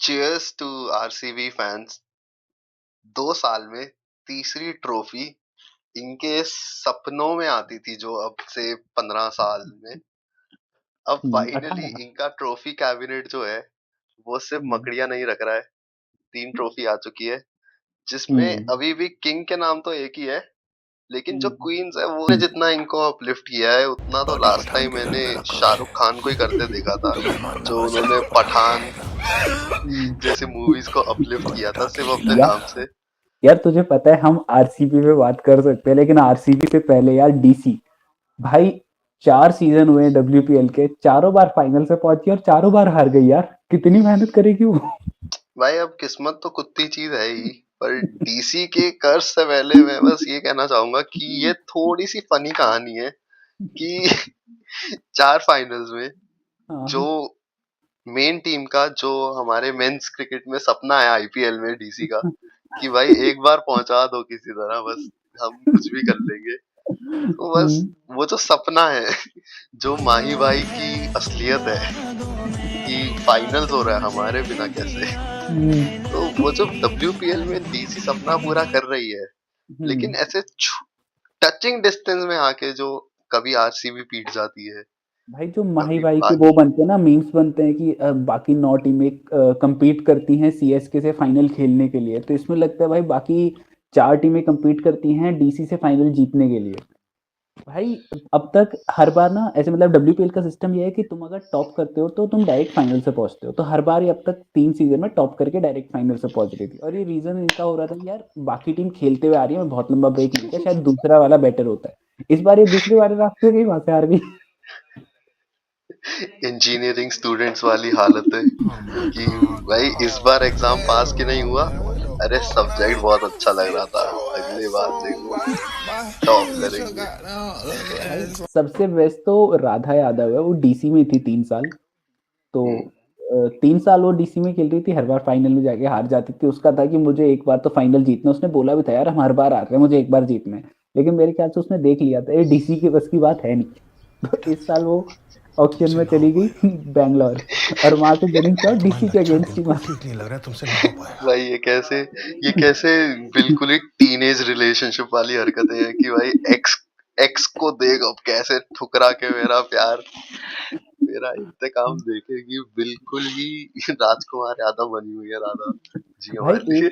Cheers to RCB fans. 2 साल में तीसरी ट्रॉफी इनके सपनों में आती थी, जो अब से 15 साल में अब फाइनली 18। इनका ट्रॉफी कैबिनेट जो है वो सिर्फ मकड़ियां नहीं रख रहा है। 3 ट्रॉफी आ चुकी है, जिसमें हम्म। अभी भी किंग के नाम तो एक ही है, लेकिन जो हम्म। क्वींस है वो जितना इनको अपलिफ्ट किया है उतना तो पार्टी लास्ट पठान टाइम के घर मैंने पे रखा शाहरुख गया खान को ही करते देखा था। तो मेहमान जो नवाजी उन्होंने आपको पठान हम्म। जैसे मूवीज को अपलिफ्ट किया था गोड्डा सिर्फ की अपने यार नाम से। यार तुझे पता है हम आरसीबी पे बात कर सकते हैं, लेकिन आरसीबी से पहले यार डीसी। भाई 4 सीजन हुए डब्ल्यूपीएल के, चारों बार फाइनल से पहुंची और चारों बार हार गई यार। कितनी मेहनत करेगी वो। भाई अब किस्मत तो कुत्ती चीज है ही, पर डीसी के कर्ज से पहले मैं बस ये कहना चाहूंगा कि ये थोड़ी सी फनी कहानी है कि 4 फाइनल्स में जो हाँ। मेन टीम का, जो हमारे मेंस क्रिकेट में सपना है आईपीएल में डीसी का, कि भाई एक बार पहुंचा दो किसी तरह, बस हम कुछ भी कर लेंगे। तो बस हम्म। वो जो सपना है, जो माही भाई की असलियत है कि फाइनल्स हो रहा है हमारे बिना कैसे। हम्म। तो वो जो डब्ल्यूपीएल में डीसी सपना पूरा कर रही है, हम्म। लेकिन ऐसे टचिंग डिस्टेंस में आके जो कभी आरसीबी पीट जाती है, भाई जो माही कभी भाई के वो बाकी। बनते हैं ना, मीम्स बनते हैं कि बाकी 9 टीमें compete करती हैं सीएसके से फाइनल खेलने के लिए, तो इसमें लगता है भाई बाकी 4 टीमें compete करती हैं डीसी से फाइनल जीतने के लिए। भाई अब तक हर बार ना ऐसे, मतलब डब्ल्यूपीएल का सिस्टम ये है कि तुम अगर टॉप करते हो तो तुम डायरेक्ट फाइनल से पहुंचते हो, तो हर बार ये अब तक 3 सीजन में टॉप करके डायरेक्ट फाइनल से पहुंच रही थी। और ये रीजन इनका हो रहा था कि यार बाकी टीम खेलते हुए आ रही है, बहुत लंबा ब्रेक मिल गया, शायद दूसरा वाला बेटर होता है। इस बार ये दूसरे वाले रास्ते गई, वहां से हार गई। इंजीनियरिंग स्टूडेंट्स वाली हालत है कि भाई इस बार एग्जाम पास के नहीं हुआ, अरे सब्जेक्ट बहुत अच्छा लग रहा था, अगले बार से वो टॉप करेंगे। भाई सबसे बेस्ट तो राधा यादव है, वो डीसी में थी 3 साल। तो हम्म। 3 साल वो डीसी में खेल रही थी, हर बार फाइनल में जाके हार जाती थी। उसका था कि मुझे एक बार तो फाइनल जीतना है। उसने बोला भी था यार हम हर बार हार रहे हैं, मुझे एक बार जीतना है। लेकिन मेरे ख्याल से उसने देख लिया था ये डीसी के बस की बात है नहीं। तो इस साल वो ऑक्शन तुमसे में ना हो चली गई पाएगा। बैंगलोर, और वहां से विनिंग शॉट डीसी तुम्हारे के लक्षण अगेंस्ट ही बिल्कुल मारी। ठीक नहीं लग रहा है, तुमसे ना हो पाएगा। भाई ये कैसे बिल्कुल ही टीनेज रिलेशनशिप वाली हरकतें हैं कि भाई एक्स एक्स को देख अब कैसे ठुकरा के मेरा प्यार, मेरा इंतकाम देखेगी, बिल्कुल ही राजकुमार यादव बनी हुई है राधा जी भाई हमारे लिए।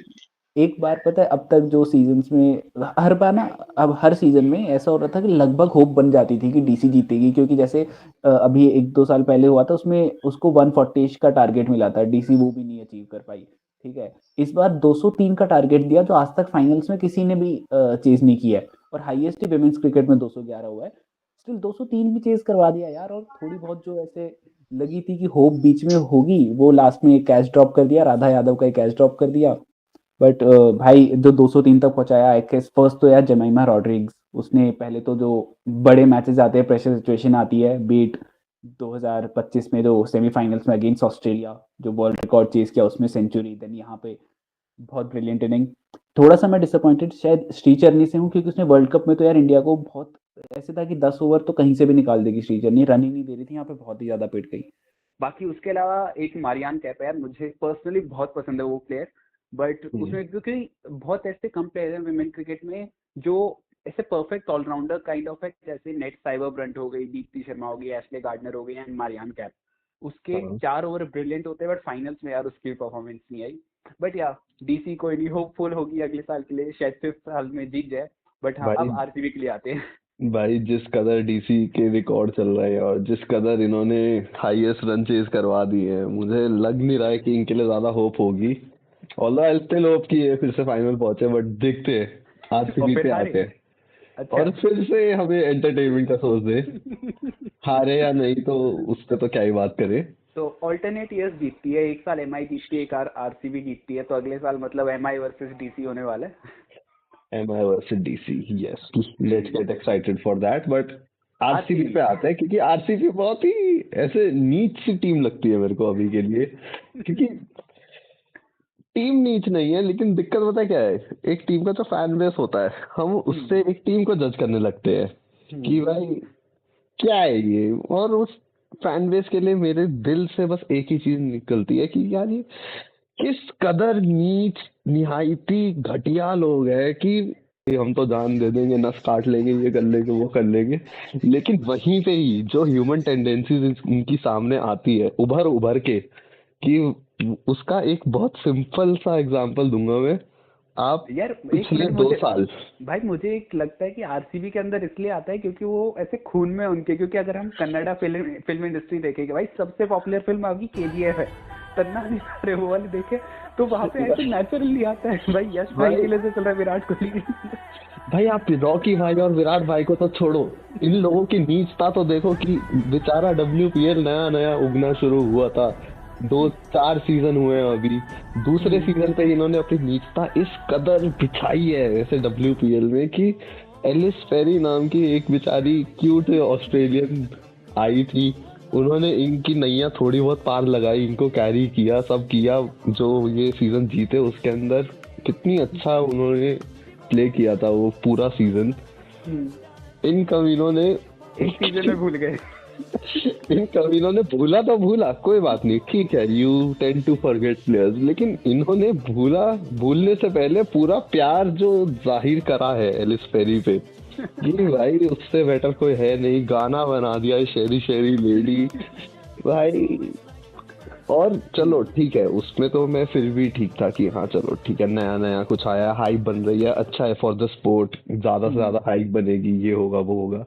एक एक बार पता है, अब तक जो सीजन्स में हर बार ना, अब हर सीजन में ऐसा हो रहा था कि लगभग होप बन जाती थी कि डीसी जीतेगी, क्योंकि जैसे अभी 1-2 साल पहले हुआ था, उसमें उसको 140 का टारगेट मिला था, डीसी वो भी नहीं अचीव कर पाई। ठीक है। इस बार 203 का टारगेट दिया, जो आज तक फाइनल्स में किसी ने भी चेज नहीं किया है। और हाईएस्ट विमेंस क्रिकेट में 211 हुआ है। स्टिल 203 भी चेज करवा दिया यार। और थोड़ी बहुत जो ऐसे लगी थी कि होप बीच में होगी, वो लास्ट में कैच ड्रॉप कर दिया, राधा यादव का कैच ड्रॉप कर दिया। बट भाई जो 203 तक पहुंचाया है, फर्स्ट तो यार जमाइमा रॉड्रिग्स। उसने पहले तो जो बड़े मैचेस आते हैं, प्रेशर सिचुएशन आती है, बीट 2025 में जो सेमीफाइनल्स में अगेंस्ट ऑस्ट्रेलिया, जो वर्ल्ड रिकॉर्ड चेज किया, उसमें सेंचुरी। देन यहाँ पे बहुत ब्रिलियंट इनिंग। थोड़ा सा मैं डिसअपॉइंटेड शायद श्रीचरनी से हूँ, क्योंकि उसने वर्ल्ड कप में तो यार इंडिया को बहुत ऐसे था कि 10 ओवर तो कहीं से भी निकाल देगी श्रीचरनी, रन ही नहीं दे रही थी, यहाँ पे बहुत ही ज्यादा पिट गई। बाकी उसके अलावा एक मारियान कैप है यार, मुझे पर्सनली बहुत पसंद है वो प्लेयर। बट हम्म। उसमें क्योंकि बहुत ऐसे कम प्लेयर हैं वुमेन क्रिकेट में जो ऐसे परफेक्ट ऑलराउंडर काइंड ऑफ है, जैसे नेट साइबर ब्रंट हो गई, दीप्ति शर्मा हो गई, एशले गार्डनर हो गई, एंड मारियान कैप। उसके हाँ 4 ओवर ब्रिलियंट होते हैं, बट फाइनल्स में यार उसकी परफॉर्मेंस नहीं आई। बट या डीसी कोई नहीं, होपफुल होगी अगले साल के लिए, शायद 5th साल में जीत जाए। बट हाँ, भाई अब आरसीबी के लिए आते हैं। भाई जिस कदर डीसी के रिकॉर्ड चल रहे हैं और जिस कदर इन्होंने हाईएस्ट रन चेज करवा दिए हैं, मुझे लग नहीं रहा है कि इनके लिए ज्यादा होप होगी। ऑल्दो आई स्टिल होप कि ये फिर से फाइनल पहुंचे, बट देखते हैं और आरसीबी फिर पे हारे। आते हैं अच्छा। और फिर से हमें एंटरटेनमेंट का सोच दे। हारे या नहीं तो उस पे तो क्या ही बात करें। तो ऑल्टरनेट ईयर्स जीतती है, एक साल एमआई जीतती है, एक आरसीबी जीतती है, तो अगले साल मतलब एमआई वर्सेस डीसी होने वाला है। M I versus DC, yes, let's hmm. Get excited for that. But RCB RCB. पे आते हैं, क्योंकि आरसीबी बहुत ही ऐसे नीच सी टीम लगती है मेरे को अभी के लिए। क्योंकि टीम नीच नहीं है, लेकिन दिक्कत पता है क्या है, एक टीम का जो फैन बेस होता है, हम हम्म। उससे एक टीम को जज करने लगते हैं कि हम्म। भाई क्या है ये। और उस फैन बेस के लिए मेरे दिल से बस एक ही चीज निकलती है कि यार ये किस कदर नीच निहायती घटिया लोग हैं कि हम तो जान दे देंगे, नस काट लेंगे, ये कर लेंगे, वो कर लेंगे, लेकिन वहीं पे ही जो ह्यूमन टेंडेंसीज उनकी सामने आती है उभर उभर के, कि उसका एक बहुत सिंपल सा एग्जांपल दूंगा मैं। आप यार एक पिछले मिनट, 2 मुझे साल भाई मुझे एक लगता है कि आरसीबी के अंदर इसलिए आता है क्योंकि वो ऐसे खून में उनके, क्योंकि अगर हम कन्नड़ा फिल्म इंडस्ट्री देखेंगे भाई, सबसे पॉपुलर फिल्म आपकी केजीएफ है, तन्ना रे वो वाली देखे, तो वहां पे ऐसे नेचुरली आता है भाई, यश भाई भाई के लिए से चल रहा है विराट कोहली भाई आप रॉकी भाई और विराट भाई को तो छोड़ो, इन लोगों की नीचता तो देखो कि बेचारा WPL नया नया उगना शुरू हुआ था, 2-4 सीजन हुए हैं अभी, दूसरे सीजन पे इन्होंने अपनी नीचता इस कदर बिछाई है ऐसे WPL में कि एलिस पेरी नाम की एक बेचारी क्यूट ऑस्ट्रेलियन आई थी, उन्होंने इनकी नैया थोड़ी बहुत पार लगाई, इनको कैरी किया, सब किया, जो ये सीजन जीते उसके अंदर कितनी अच्छा उन्होंने प्ले किया था वो पूरा सीजन। इन कमीनों ने एक सीजन में भूल गए। इन कमीनों ने भूला तो भूला, कोई बात नहीं, ठीक है, you tend to forget players, लेकिन इन्होंने भूलने से पहले पूरा प्यार जो जाहिर करा है एलिस पेरी पे, ये भाई उससे बेटर कोई है नहीं, गाना बना दिया है शेरी शेरी लेडी भाई। और चलो ठीक है, उसमें तो मैं फिर भी ठीक था कि हाँ चलो ठीक है, नया नया कुछ आया, हाइप बन रही है, अच्छा है फॉर द स्पोर्ट, ज्यादा से ज्यादा हाइप बनेगी, ये होगा वो होगा,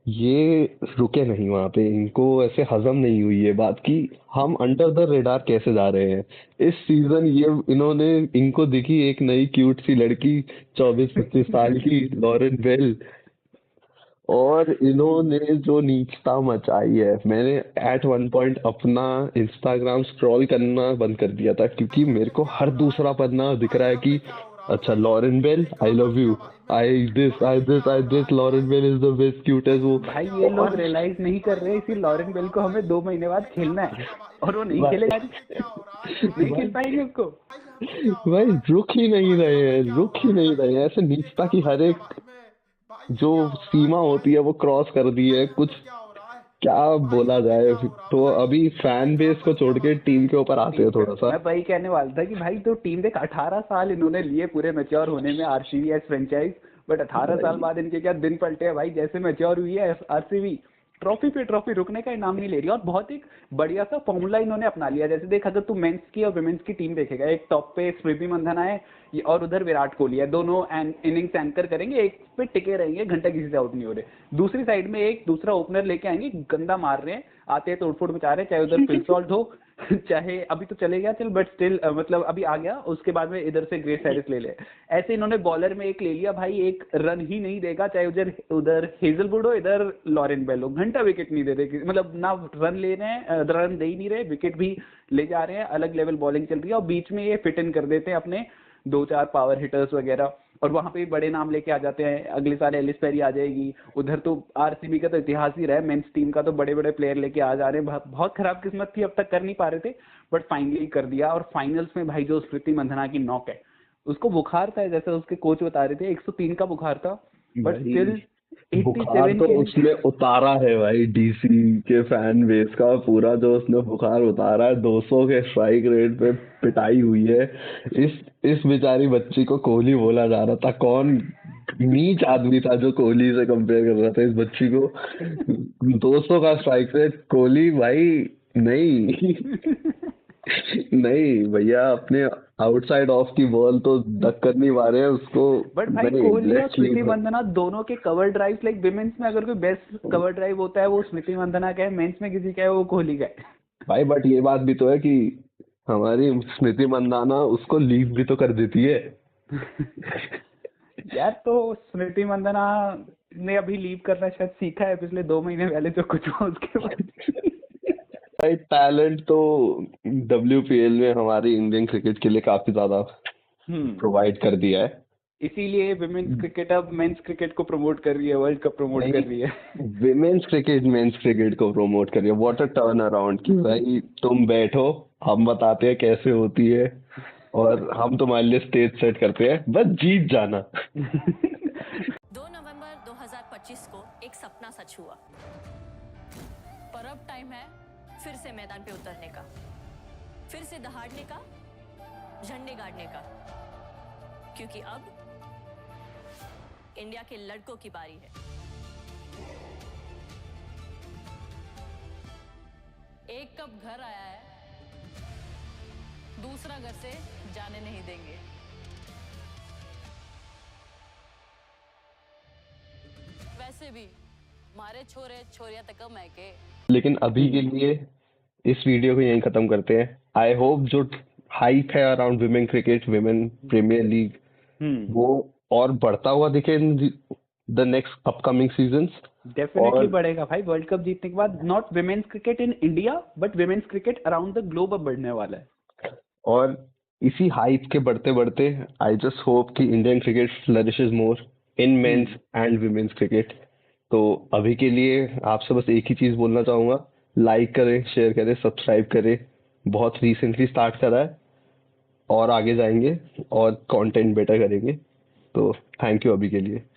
ये रुके नहीं वहां पे, इनको ऐसे हजम नहीं हुई ये बात कि हम अंडर द रेडार कैसे जा रहे हैं। इस सीजन ये इन्होंने इनको दिखी एक नई क्यूट सी लड़की 24-25 साल की लॉरेन बेल, और इन्होंने जो नीचता मचाई है, मैंने एट वन पॉइंट अपना इंस्टाग्राम स्क्रॉल करना बंद कर दिया था क्योंकि मेरे को हर दूसरा पन्ना दिख रहा है कि अच्छा Lauren Bell I love you, I this Lauren Bell is the best cutest वो। भाई ये लोग रियलाइज नहीं कर रहे, इसी लॉरेन बेल को हमें 2 महीने बाद खेलना है और वो नहीं खेलेगा, नहीं खेल पाएंगे उसको। भाई रुक ही नहीं रहे हैं, रुक ही नहीं रहे हैं, ऐसे नीचता की हर एक जो सीमा होती है वो क्रॉस कर दी है, कुछ क्या बोला जाए। तो अभी फैन बेस को छोड़ के टीम के ऊपर आते हैं थोड़ा सा। मैं वही कहने वाला था कि भाई तो टीम देख 18 साल इन्होंने लिए पूरे मैच्योर होने में आरसीबी एज फ्रेंचाइज, बट 18 साल बाद इनके क्या दिन पलटे हैं भाई, जैसे मैच्योर हुई है आरसीबी ट्रॉफी पे ट्रॉफी, रुकने का इनाम नहीं ले रही, और बहुत एक बढ़िया सा फॉर्मूला इन्होंने अपना लिया। जैसे देख, अगर तू मेंस की और वुमेन्स की टीम देखेगा, एक टॉप पे स्मृति मंधाना है और उधर विराट कोहली है, दोनों इनिंग्स एंकर करेंगे, एक पे टिके रहेंगे, घंटा किसी से आउट नहीं हो रहे। दूसरी साइड में एक दूसरा ओपनर लेके आएंगे, गंदा मार रहे हैं, आते हैं तोड़फोड़ मचा रहे हैं, चाहे उधर फिल सॉल्ट हो चाहे अभी तो चले गया चल, बट स्टिल मतलब अभी आ गया, उसके बाद में इधर से ग्रेस हैरिस ले ले। ऐसे इन्होंने बॉलर में एक ले लिया भाई, एक रन ही नहीं देगा, चाहे उधर उधर हेजलवुड हो, इधर लॉरेन बेल हो, घंटा विकेट नहीं दे रहे, मतलब ना रन ले रहे हैं, रन दे ही नहीं रहे, विकेट भी ले जा रहे हैं, अलग लेवल बॉलिंग चल रही है, और बीच में ये फिट इन कर देते हैं अपने 2-4 पावर हिटर्स वगैरह, और वहां पे बड़े नाम लेके आ जाते हैं। अगले साल एलिस पेरी आ जाएगी, उधर तो आरसीबी का तो इतिहास ही रहा है, मेंस टीम का तो बड़े बड़े प्लेयर लेके आ जा रहे हैं। बहुत खराब किस्मत थी, अब तक कर नहीं पा रहे थे, बट फाइनली कर दिया। और फाइनल्स में भाई जो स्मृति मंधाना की नॉक है, उसको बुखार था, जैसे उसके कोच बता रहे थे 103 का बुखार था, बट स्टिल बुखार 87 तो के उसने उतारा है भाई, डीसी के फैन बेस का पूरा जो उसने बुखार उतारा है, 200 के स्ट्राइक रेट पे पिटाई हुई है। इस बेचारी बच्ची को कोहली बोला जा रहा था, कौन नीच आदमी था जो कोहली से कंपेयर कर रहा था इस बच्ची को। 200 का स्ट्राइक रेट, कोहली भाई नहीं नहीं भैया, अपने आउटसाइड ऑफ की बॉल तो टक्कर नहीं मारे हैं उसको। बट भाई नहीं, कोहली और let's Smriti leave it. Mandhana दोनों के कवर ड्राइव, लाइक विमेंस में अगर कोई बेस्ट कवर ड्राइव होता है वो स्मृति मंधाना का है, मेंस में किसी का है वो कोहली का है। भाई बट ये बात भी तो है कि हमारी स्मृति मंदाना उसको लीव भी तो कर देती है। यार तो स्मृति मंधाना ने अभी लीव करना शायद सीखा है पिछले 2 महीने पहले, जो कुछ हुआ उसके बाद। भाई टैलेंट तो WPL में हमारी इंडियन क्रिकेट के लिए काफी ज्यादा प्रोवाइड कर दिया है, इसीलिए विमेन्स क्रिकेट अब मेंस क्रिकेट को प्रमोट कर रही है, वर्ल्ड कप प्रमोट कर रही है। विमेन्स क्रिकेट मेंस क्रिकेट को प्रमोट कर रही है। व्हाट अ टर्न अराउंड कि भाई तुम बैठो, हम बताते हैं कैसे होती है, और हम तुम्हारे लिए स्टेज सेट करते हैं, बस जीत जाना। 2 नवंबर 2025 को एक सपना सच हुआ, पर अब टाइम है फिर से मैदान पे उतरने का, फिर से दहाड़ने का झंडे गाड़ने का, क्योंकि अब इंडिया के लड़कों की बारी है। एक कप घर आया है, दूसरा घर से जाने नहीं देंगे। वैसे भी मारे छोरे छोरिया तक मैके। लेकिन अभी के लिए इस वीडियो को यहीं खत्म करते हैं। आई होप जो हाइप है around women cricket, women premiere league, वो और बढ़ता हुआ दिखे in the next upcoming seasons. Definitely और बढ़ेगा भाई, वर्ल्ड कप जीतने के बाद not women's cricket in India but women's cricket around the globe अब बढ़ने वाला है। और इसी हाइप के बढ़ते बढ़ते आई जस्ट होप कि Indian cricket flourishes more in men's and women's cricket. तो अभी के लिए आपसे बस एक ही चीज बोलना चाहूंगा, लाइक करें, शेयर करें, सब्सक्राइब करें। बहुत रिसेंटली स्टार्ट करा है और आगे जाएंगे और कंटेंट बेटर करेंगे। तो थैंक यू अभी के लिए।